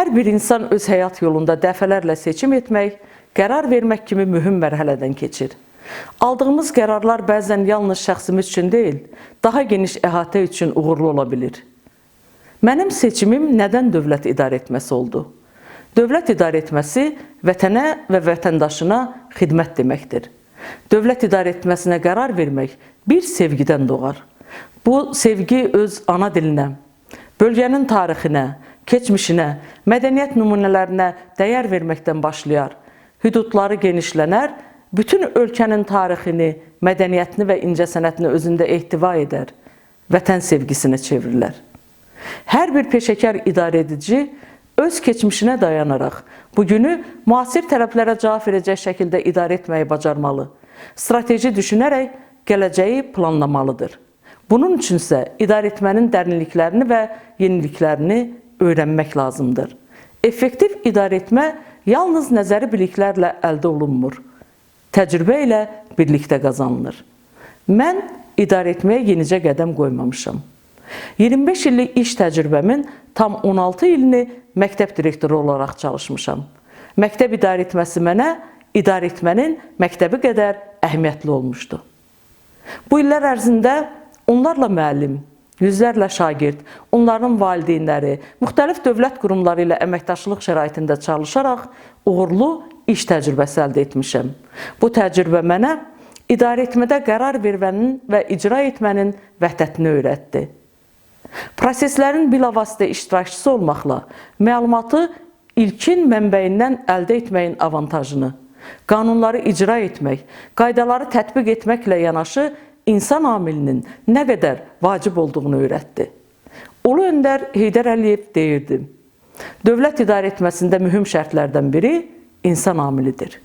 Hər bir insan öz həyat yolunda dəfələrlə seçim etmək, qərar vermək kimi mühüm mərhələdən keçir. Aldığımız qərarlar bəzən yalnız şəxsimiz üçün deyil, daha geniş əhatə üçün uğurlu ola bilir. Mənim seçimim nədən dövlət idarə etməsi oldu? Dövlət idarə etməsi vətənə və vətəndaşına xidmət deməkdir. Dövlət idarə etməsinə qərar vermək bir sevgidən doğar. Bu sevgi öz ana dilinə, bölgənin tarixinə, keçmişinə, mədəniyyət nümunələrinə dəyər verməkdən başlayar, hüdudları genişlənər, bütün ölkənin tarixini, mədəniyyətini və incəsənətini özündə ehtiva edər, vətən sevgisinə çevrilər. Hər bir peşəkar idarə edici öz keçmişinə dayanaraq bugünü müasir tələblərə cavab verəcək şəkildə idarə etməyi bacarmalı, strateji düşünərək gələcəyi planlamalıdır. Bunun üçünsə idarə etmənin dərinliklərini və yeniliklərini öyrənmək lazımdır. Effektiv idarə etmə yalnız nəzəri biliklərlə əldə olunmur, təcrübə ilə birlikdə qazanılır. Mən idarə etməyə yenicə qədəm qoymamışam. 25 illik iş təcrübəmin tam 16 ilini məktəb direktoru olaraq çalışmışam. Məktəb idarə etməsi mənə idarə etmənin məktəbi qədər əhəmiyyətli olmuşdu. Bu illər ərzində onlarla müəllim, yüzlərlə şagird, onların valideynləri, müxtəlif dövlət qurumları ilə əməkdaşlıq şəraitində çalışaraq uğurlu iş təcrübəsi əldə etmişəm. Bu təcrübə mənə idarə etmədə qərar vermənin və icra etmənin vəhdətini öyrətdi. Proseslərin bilavasitə iştirakçısı olmaqla məlumatı ilkin mənbəyindən əldə etməyin avantajını, qanunları icra etmək, qaydaları tətbiq etməklə yanaşı insan amilinin nə qədər vacib olduğunu öyrətdi. Ulu öndər Heydər Əliyev deyirdi, dövlət idarə etməsində mühüm şərtlərdən biri insan amilidir.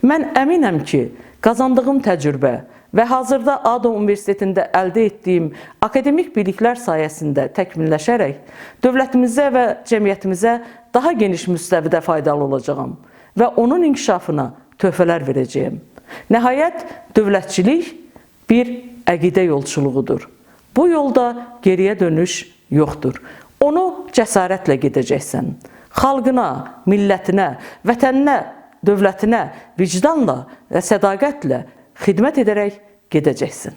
Mən əminəm ki, qazandığım təcrübə və hazırda ADO Universitetində əldə etdiyim akademik biliklər sayəsində təkmilləşərək dövlətimizə və cəmiyyətimizə daha geniş müstəvidə faydalı olacağam və onun inkişafına töhfələr verəcəyəm. Nəhayət, dövlətçilik bir əqidə yolçuluğudur. Bu yolda geriyə dönüş yoxdur. Onu cəsarətlə gedəcəksən. Xalqına, millətinə, vətəninə, dövlətinə vicdanla və sədaqətlə xidmət edərək gedəcəksin.